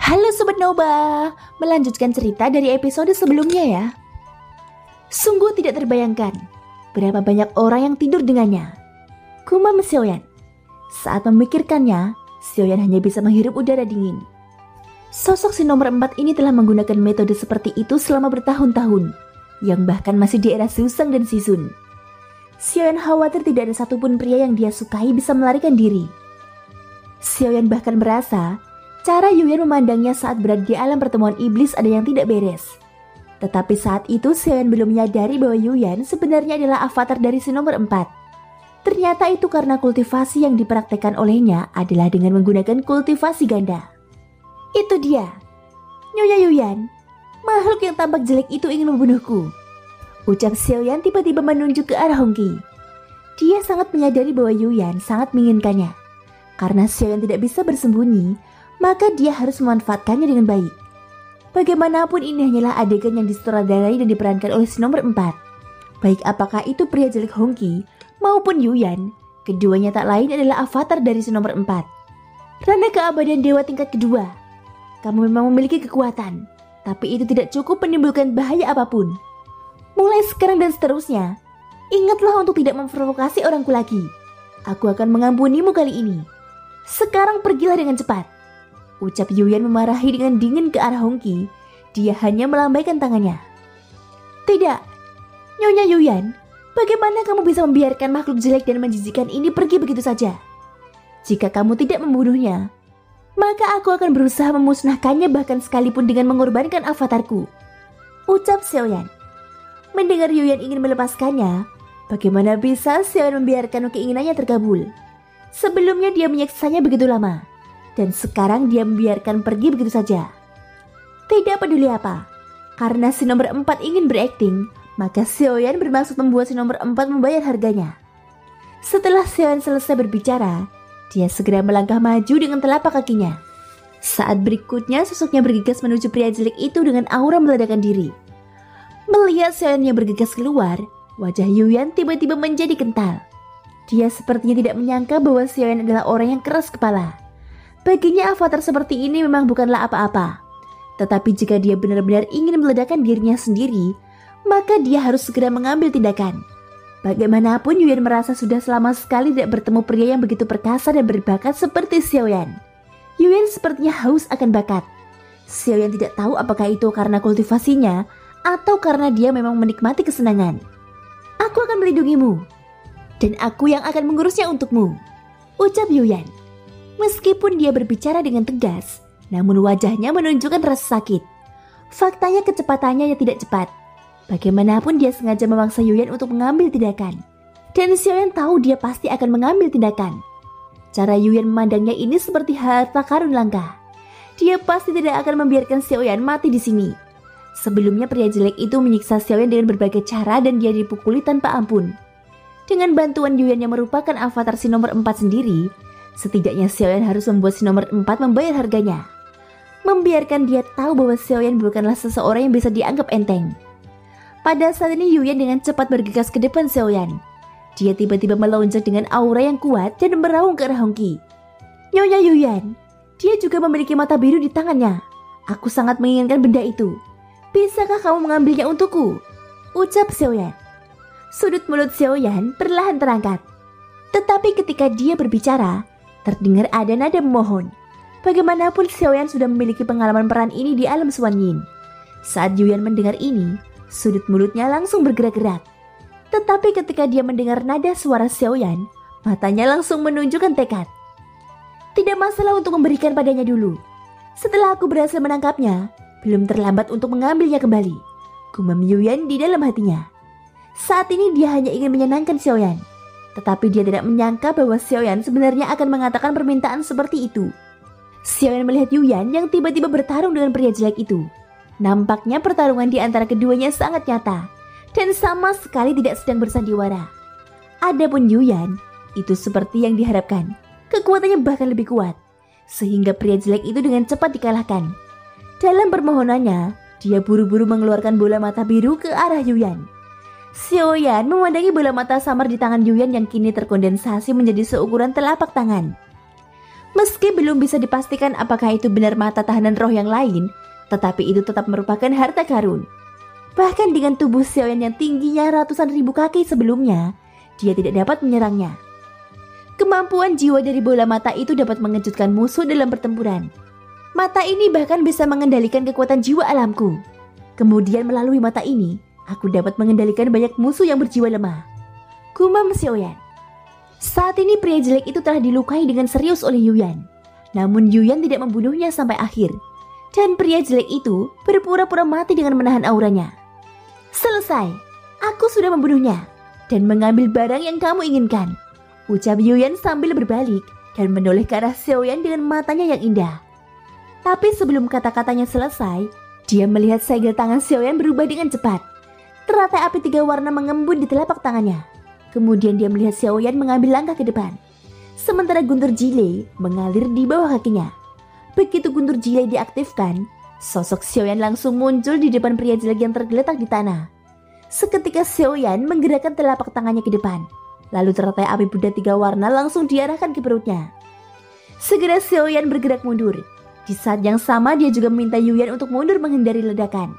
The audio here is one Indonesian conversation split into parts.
Halo Sobat Noba, melanjutkan cerita dari episode sebelumnya ya. Sungguh tidak terbayangkan berapa banyak orang yang tidur dengannya. Gumam Xiaoyan. Saat memikirkannya, Xiaoyan hanya bisa menghirup udara dingin. Sosok si nomor 4 ini telah menggunakan metode seperti itu selama bertahun-tahun, yang bahkan masih di era Susang dan Sisun. Xiaoyan khawatir tidak ada satupun pria yang dia sukai bisa melarikan diri. Xiaoyan bahkan merasa cara Yuyan memandangnya saat berada di alam pertemuan iblis ada yang tidak beres. Tetapi saat itu Xiaoyan belum menyadari bahwa Yuyan sebenarnya adalah avatar dari si nomor 4. Ternyata itu karena kultivasi yang dipraktekkan olehnya adalah dengan menggunakan kultivasi ganda. Itu dia, Nyonya Yuyan. Makhluk yang tampak jelek itu ingin membunuhku. Ucap Xiaoyan tiba-tiba menunjuk ke arah Hongqi. Dia sangat menyadari bahwa Yuyan sangat menginginkannya. Karena Xiaoyan tidak bisa bersembunyi, maka dia harus memanfaatkannya dengan baik. Bagaimanapun ini hanyalah adegan yang disutradarai dan diperankan oleh si nomor 4. Baik apakah itu pria jelek Hongqi maupun Yuyan, keduanya tak lain adalah avatar dari si nomor 4. Rana keabadian dewa tingkat kedua. Kamu memang memiliki kekuatan, tapi itu tidak cukup menimbulkan bahaya apapun. Mulai sekarang dan seterusnya, ingatlah untuk tidak memprovokasi orangku lagi. Aku akan mengampunimu kali ini. Sekarang pergilah dengan cepat. Ucap Yuyan memarahi dengan dingin ke arah Hongqi. Dia hanya melambaikan tangannya. Tidak, Nyonya Yuyan, bagaimana kamu bisa membiarkan makhluk jelek dan menjijikan ini pergi begitu saja? Jika kamu tidak membunuhnya, maka aku akan berusaha memusnahkannya bahkan sekalipun dengan mengorbankan avatarku. Ucap Xiaoyan. Mendengar Yuyan ingin melepaskannya, bagaimana bisa Xiaoyan membiarkan keinginannya terkabul? Sebelumnya dia menyiksanya begitu lama. Dan sekarang dia membiarkan pergi begitu saja. Tidak peduli apa, karena si nomor 4 ingin berakting, maka Xiaoyan bermaksud membuat si nomor 4 membayar harganya. Setelah Xiaoyan selesai berbicara, dia segera melangkah maju dengan telapak kakinya. Saat berikutnya sosoknya bergegas menuju pria jelek itu dengan aura meledakkan diri. Melihat Xiaoyan yang bergegas keluar, wajah Yuyan tiba-tiba menjadi kental. Dia sepertinya tidak menyangka bahwa Xiaoyan adalah orang yang keras kepala. Baginya avatar seperti ini memang bukanlah apa-apa. Tetapi jika dia benar-benar ingin meledakkan dirinya sendiri, maka dia harus segera mengambil tindakan. Bagaimanapun Yuyan merasa sudah lama sekali tidak bertemu pria yang begitu perkasa dan berbakat seperti Xiaoyan. Yuyan sepertinya haus akan bakat. Xiaoyan tidak tahu apakah itu karena kultivasinya atau karena dia memang menikmati kesenangan. Aku akan melindungimu, dan aku yang akan mengurusnya untukmu, ucap Yuyan. Meskipun dia berbicara dengan tegas, namun wajahnya menunjukkan rasa sakit. Faktanya kecepatannya yang tidak cepat. Bagaimanapun dia sengaja memaksa Yuyan untuk mengambil tindakan. Dan Xiaoyan tahu dia pasti akan mengambil tindakan. Cara Yuyan memandangnya ini seperti harta karun langka. Dia pasti tidak akan membiarkan Xiaoyan mati di sini. Sebelumnya pria jelek itu menyiksa Xiaoyan dengan berbagai cara dan dia dipukuli tanpa ampun. Dengan bantuan Yuyan yang merupakan avatar si nomor 4 sendiri, setidaknya Xiaoyan harus membuat si nomor 4 membayar harganya. Membiarkan dia tahu bahwa Xiaoyan bukanlah seseorang yang bisa dianggap enteng. Pada saat ini Yuyan dengan cepat bergegas ke depan Xiaoyan. Dia tiba-tiba melonjak dengan aura yang kuat dan meraung ke arah Hongqi. Nyonya Yuyan, dia juga memiliki mata biru di tangannya. Aku sangat menginginkan benda itu. Bisakah kamu mengambilnya untukku? Ucap Xiaoyan. Sudut mulut Xiaoyan perlahan terangkat. Tetapi ketika dia berbicara, terdengar ada nada memohon. Bagaimanapun Xiaoyan sudah memiliki pengalaman peran ini di alam Suan Yin. Saat Yuyan mendengar ini, sudut mulutnya langsung bergerak-gerak. Tetapi ketika dia mendengar nada suara Xiaoyan, matanya langsung menunjukkan tekad. Tidak masalah untuk memberikan padanya dulu. Setelah aku berhasil menangkapnya, belum terlambat untuk mengambilnya kembali, gumam Yuyan di dalam hatinya. Saat ini dia hanya ingin menyenangkan Xiaoyan. Tetapi dia tidak menyangka bahwa Xiaoyan sebenarnya akan mengatakan permintaan seperti itu. Xiaoyan melihat Yuyan yang tiba-tiba bertarung dengan pria jelek itu. Nampaknya pertarungan di antara keduanya sangat nyata dan sama sekali tidak sedang bersandiwara. Adapun Yuyan, itu seperti yang diharapkan. Kekuatannya bahkan lebih kuat, sehingga pria jelek itu dengan cepat dikalahkan. Dalam permohonannya, dia buru-buru mengeluarkan bola mata biru ke arah Yuyan. Xiaoyan memandangi bola mata samar di tangan Yuyan yang kini terkondensasi menjadi seukuran telapak tangan. Meski belum bisa dipastikan apakah itu benar mata tahanan roh yang lain, tetapi itu tetap merupakan harta karun. Bahkan dengan tubuh Xiaoyan yang tingginya ratusan ribu kaki sebelumnya, dia tidak dapat menyerangnya. Kemampuan jiwa dari bola mata itu dapat mengejutkan musuh dalam pertempuran. Mata ini bahkan bisa mengendalikan kekuatan jiwa alamku. Kemudian melalui mata ini, aku dapat mengendalikan banyak musuh yang berjiwa lemah. Gumam Xiaoyan. Saat ini pria jelek itu telah dilukai dengan serius oleh Yuyan. Namun Yuyan tidak membunuhnya sampai akhir. Dan pria jelek itu berpura-pura mati dengan menahan auranya. Selesai, aku sudah membunuhnya dan mengambil barang yang kamu inginkan, ucap Yuyan sambil berbalik dan menoleh ke arah Xiaoyan dengan matanya yang indah. Tapi sebelum kata-katanya selesai, dia melihat segel tangan Xiaoyan berubah dengan cepat. Teratai api 3 warna mengembun di telapak tangannya. Kemudian dia melihat Xiaoyan mengambil langkah ke depan. Sementara guntur jile mengalir di bawah kakinya. Begitu guntur jile diaktifkan, sosok Xiaoyan langsung muncul di depan pria jelek yang tergeletak di tanah. Seketika Xiaoyan menggerakkan telapak tangannya ke depan. Lalu teratai api Buddha 3 warna langsung diarahkan ke perutnya. Segera Xiaoyan bergerak mundur. Di saat yang sama dia juga meminta Yuyan untuk mundur menghindari ledakan.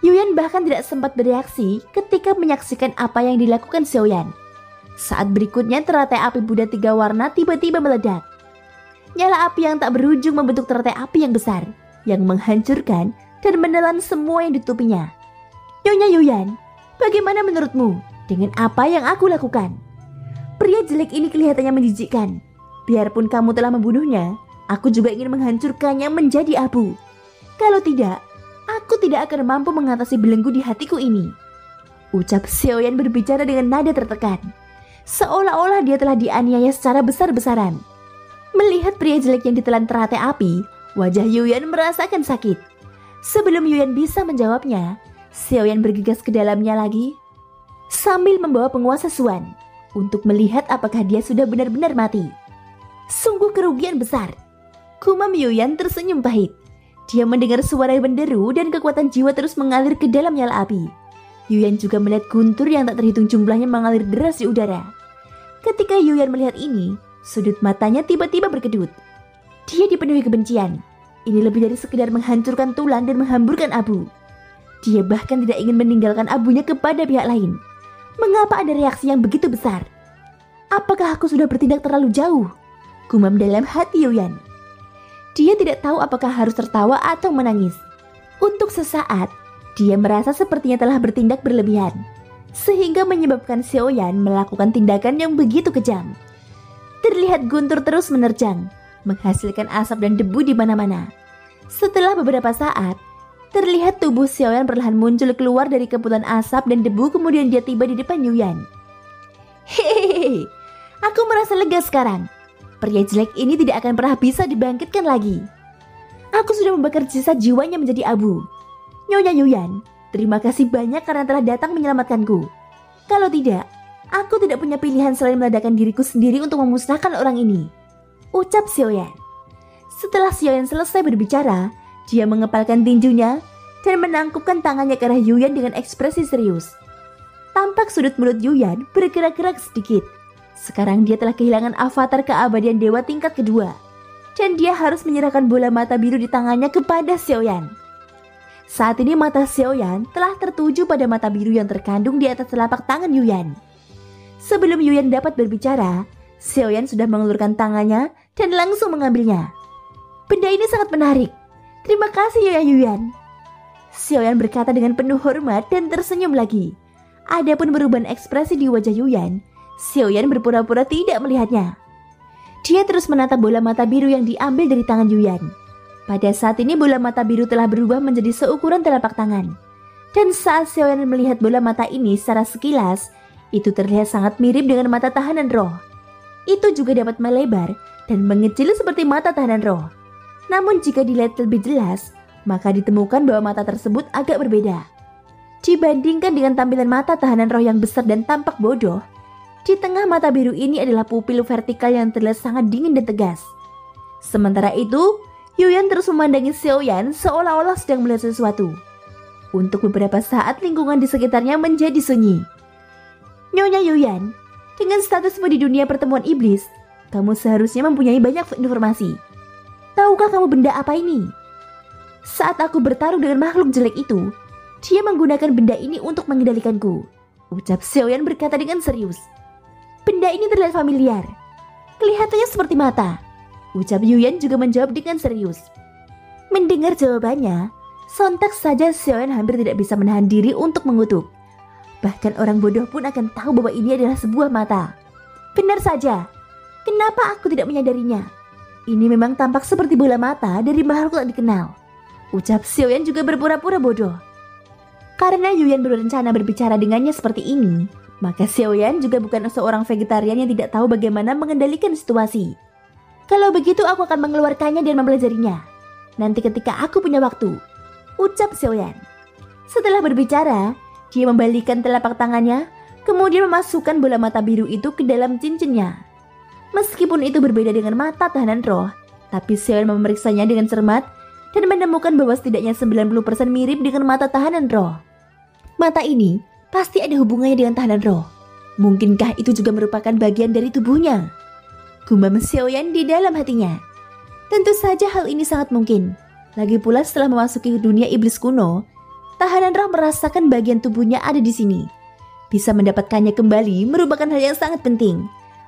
Yuyan bahkan tidak sempat bereaksi ketika menyaksikan apa yang dilakukan Xiaoyan. Saat berikutnya teratai api Buddha 3 warna tiba-tiba meledak. Nyala api yang tak berujung membentuk teratai api yang besar, yang menghancurkan dan menelan semua yang ditutupinya. Nyonya Yuyan, bagaimana menurutmu dengan apa yang aku lakukan? Pria jelek ini kelihatannya menjijikkan. Biarpun kamu telah membunuhnya, aku juga ingin menghancurkannya menjadi abu. Kalau tidak, aku tidak akan mampu mengatasi belenggu di hatiku ini, ucap Xiaoyan berbicara dengan nada tertekan. Seolah-olah dia telah dianiaya secara besar-besaran. Melihat pria jelek yang ditelan teratai api, wajah Yuyan merasakan sakit. Sebelum Yuyan bisa menjawabnya, Xiaoyan bergegas ke dalamnya lagi sambil membawa penguasa Suan untuk melihat apakah dia sudah benar-benar mati. Sungguh kerugian besar. Gumam Yuyan tersenyum pahit. Dia mendengar suara menderu dan kekuatan jiwa terus mengalir ke dalam nyala api. Yuyan juga melihat guntur yang tak terhitung jumlahnya mengalir deras di udara. Ketika Yuyan melihat ini, sudut matanya tiba-tiba berkedut. Dia dipenuhi kebencian. Ini lebih dari sekedar menghancurkan tulang dan menghamburkan abu. Dia bahkan tidak ingin meninggalkan abunya kepada pihak lain. Mengapa ada reaksi yang begitu besar? Apakah aku sudah bertindak terlalu jauh? Gumam dalam hati Yuyan. Dia tidak tahu apakah harus tertawa atau menangis. Untuk sesaat, dia merasa sepertinya telah bertindak berlebihan, sehingga menyebabkan Xiaoyan melakukan tindakan yang begitu kejam. Terlihat guntur terus menerjang, menghasilkan asap dan debu di mana-mana. Setelah beberapa saat, terlihat tubuh Xiaoyan perlahan muncul keluar dari kepulan asap dan debu, kemudian dia tiba di depan Yuyan. Hehehe, aku merasa lega sekarang. Pria jelek ini tidak akan pernah bisa dibangkitkan lagi. Aku sudah membakar sisa jiwanya menjadi abu. Nyonya Yuyan, terima kasih banyak karena telah datang menyelamatkanku. Kalau tidak, aku tidak punya pilihan selain meledakkan diriku sendiri untuk memusnahkan orang ini, ucap Xiaoyan. Setelah Xiaoyan selesai berbicara, dia mengepalkan tinjunya dan menangkupkan tangannya ke arah Yuyan dengan ekspresi serius. Tampak sudut mulut Yuyan bergerak-gerak sedikit. Sekarang dia telah kehilangan avatar keabadian dewa tingkat kedua, dan dia harus menyerahkan bola mata biru di tangannya kepada Xiaoyan. Saat ini mata Xiaoyan telah tertuju pada mata biru yang terkandung di atas telapak tangan Yuyan. Sebelum Yuyan dapat berbicara, Xiaoyan sudah mengulurkan tangannya dan langsung mengambilnya. Benda ini sangat menarik. Terima kasih Nyonya Yuyan. Xiaoyan berkata dengan penuh hormat dan tersenyum lagi. Adapun perubahan ekspresi di wajah Yuyan, Xiaoyan berpura-pura tidak melihatnya. Dia terus menatap bola mata biru yang diambil dari tangan Yuyan. Pada saat ini bola mata biru telah berubah menjadi seukuran telapak tangan. Dan saat Xiaoyan melihat bola mata ini secara sekilas, itu terlihat sangat mirip dengan mata tahanan roh. Itu juga dapat melebar dan mengecil seperti mata tahanan roh. Namun jika dilihat lebih jelas, maka ditemukan bahwa mata tersebut agak berbeda. Dibandingkan dengan tampilan mata tahanan roh yang besar dan tampak bodoh, di tengah mata biru ini adalah pupil vertikal yang terlihat sangat dingin dan tegas. Sementara itu, Yuyan terus memandangi Xiaoyan seolah-olah sedang melihat sesuatu. Untuk beberapa saat lingkungan di sekitarnya menjadi sunyi. Nyonya Yuyan, dengan statusmu di dunia pertemuan iblis, Kamu seharusnya mempunyai banyak informasi. Tahukah kamu benda apa ini? Saat aku bertarung dengan makhluk jelek itu, dia menggunakan benda ini untuk mengendalikanku, ucap Xiaoyan berkata dengan serius. Benda ini terlihat familiar. Kelihatannya seperti mata, ucap Yuyan juga menjawab dengan serius. Mendengar jawabannya, sontak saja Xiaoyan hampir tidak bisa menahan diri untuk mengutuk. Bahkan orang bodoh pun akan tahu bahwa ini adalah sebuah mata. Benar saja, kenapa aku tidak menyadarinya? Ini memang tampak seperti bola mata dari makhluk tak dikenal, ucap Xiaoyan juga berpura-pura bodoh. Karena Yuyan berencana berbicara dengannya seperti ini, maka Xiaoyan juga bukan seorang vegetarian yang tidak tahu bagaimana mengendalikan situasi. Kalau begitu aku akan mengeluarkannya dan mempelajarinya. Nanti ketika aku punya waktu, ucap Xiaoyan. Setelah berbicara, dia membalikkan telapak tangannya, kemudian memasukkan bola mata biru itu ke dalam cincinnya. Meskipun itu berbeda dengan mata tahanan roh, tapi Xiaoyan memeriksanya dengan cermat dan menemukan bahwa setidaknya 90% mirip dengan mata tahanan roh. Mata ini pasti ada hubungannya dengan tahanan roh. Mungkinkah itu juga merupakan bagian dari tubuhnya? Gumam Xiaoyan di dalam hatinya. Tentu saja hal ini sangat mungkin. Lagi pula setelah memasuki dunia iblis kuno, tahanan roh merasakan bagian tubuhnya ada di sini. Bisa mendapatkannya kembali merupakan hal yang sangat penting.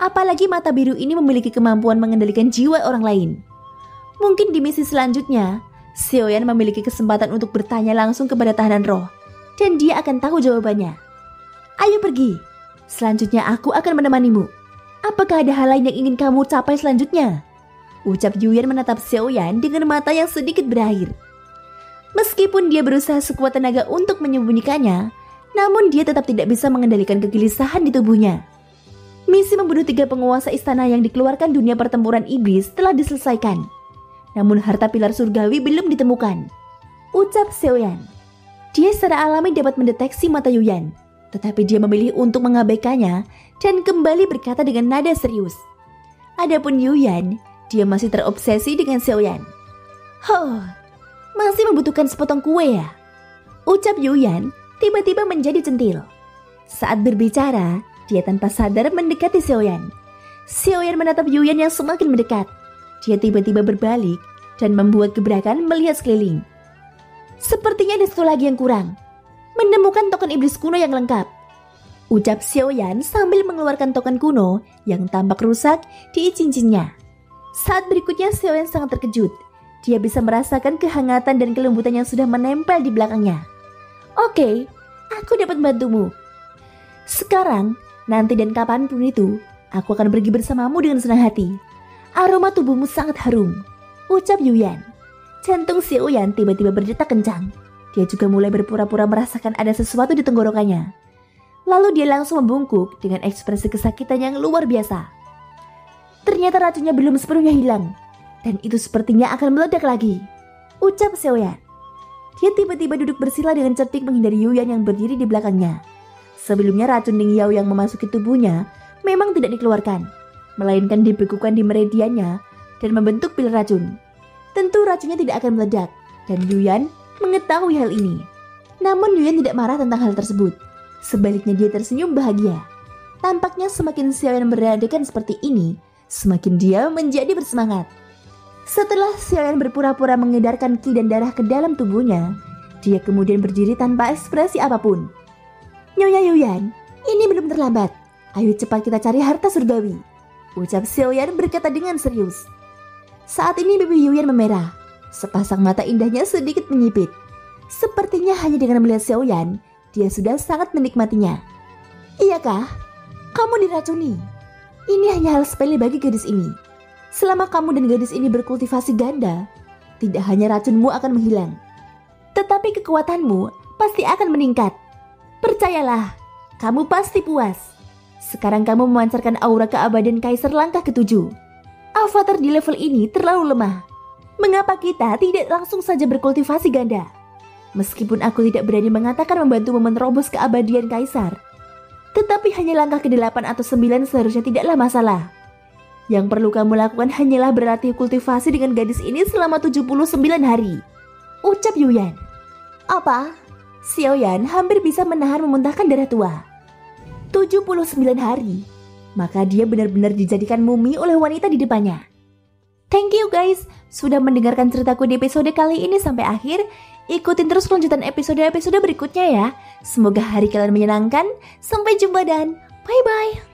Apalagi mata biru ini memiliki kemampuan mengendalikan jiwa orang lain. Mungkin di misi selanjutnya, Xiaoyan memiliki kesempatan untuk bertanya langsung kepada tahanan roh, dan dia akan tahu jawabannya. Ayo pergi, selanjutnya aku akan menemanimu. Apakah ada hal lain yang ingin kamu capai selanjutnya? Ucap Yuyan menatap Xiaoyan dengan mata yang sedikit berair. Meskipun dia berusaha sekuat tenaga untuk menyembunyikannya, namun dia tetap tidak bisa mengendalikan kegelisahan di tubuhnya. Misi membunuh 3 penguasa istana yang dikeluarkan dunia pertempuran iblis telah diselesaikan. Namun harta pilar surgawi belum ditemukan, ucap Xiaoyan. Dia secara alami dapat mendeteksi mata Yuyan, tetapi dia memilih untuk mengabaikannya dan kembali berkata dengan nada serius. Adapun Yuyan, dia masih terobsesi dengan Xiaoyan. Masih membutuhkan sepotong kue ya? Ucap Yuyan tiba-tiba menjadi centil. Saat berbicara, dia tanpa sadar mendekati Xiaoyan. Xiaoyan menatap Yuyan yang semakin mendekat. Dia tiba-tiba berbalik dan membuat gebrakan melihat sekeliling. Sepertinya ada satu lagi yang kurang. Menemukan token iblis kuno yang lengkap, ucap Xiaoyan sambil mengeluarkan token kuno yang tampak rusak di cincinnya. Saat berikutnya Xiaoyan sangat terkejut. Dia bisa merasakan kehangatan dan kelembutan yang sudah menempel di belakangnya. Oke, aku dapat membantumu. Sekarang, nanti dan kapanpun itu, aku akan pergi bersamamu dengan senang hati. Aroma tubuhmu sangat harum, ucap Yuyan. Jantung Xiaoyan tiba-tiba berdetak kencang. Dia juga mulai berpura-pura merasakan ada sesuatu di tenggorokannya. Lalu dia langsung membungkuk dengan ekspresi kesakitan yang luar biasa. Ternyata racunnya belum sepenuhnya hilang, dan itu sepertinya akan meledak lagi, ucap Xiaoyan. Dia tiba-tiba duduk bersila dengan cerdik menghindari Yuyan yang berdiri di belakangnya. Sebelumnya racun Ning Yao yang memasuki tubuhnya memang tidak dikeluarkan, melainkan dibekukan di meridiannya dan membentuk pil racun. Tentu racunnya tidak akan meledak, dan Yuyan mengetahui hal ini. Namun Yuyan tidak marah tentang hal tersebut. Sebaliknya dia tersenyum bahagia. Tampaknya semakin Xiaoyan beradakan seperti ini, semakin dia menjadi bersemangat. Setelah Xiaoyan berpura-pura mengedarkan ki dan darah ke dalam tubuhnya, dia kemudian berdiri tanpa ekspresi apapun. Nyonya Yuyan, ini belum terlambat. Ayo cepat kita cari harta surgawi, ucap Xiaoyan berkata dengan serius. Saat ini pipi Yuyan memerah. Sepasang mata indahnya sedikit menyipit. Sepertinya hanya dengan melihat Xiaoyan, dia sudah sangat menikmatinya. Iyakah? Kamu diracuni? Ini hanya hal sepele bagi gadis ini. Selama kamu dan gadis ini berkultivasi ganda, tidak hanya racunmu akan menghilang, tetapi kekuatanmu pasti akan meningkat. Percayalah, kamu pasti puas. Sekarang kamu memancarkan aura keabadian Kaisar langkah ke-7. Avatar di level ini terlalu lemah. Mengapa kita tidak langsung saja berkultivasi ganda? Meskipun aku tidak berani mengatakan membantu menerobos keabadian Kaisar, tetapi hanya langkah ke-8 atau 9 seharusnya tidaklah masalah. Yang perlu kamu lakukan hanyalah berlatih kultivasi dengan gadis ini selama 79 hari, ucap Yuyan. Apa? Xiaoyan hampir bisa menahan memuntahkan darah tua. 79 hari? maka dia benar-benar dijadikan mumi oleh wanita di depannya. Thank you guys sudah mendengarkan ceritaku di episode kali ini sampai akhir. Ikutin terus kelanjutan episode-episode berikutnya ya. Semoga hari kalian menyenangkan. Sampai jumpa dan bye-bye.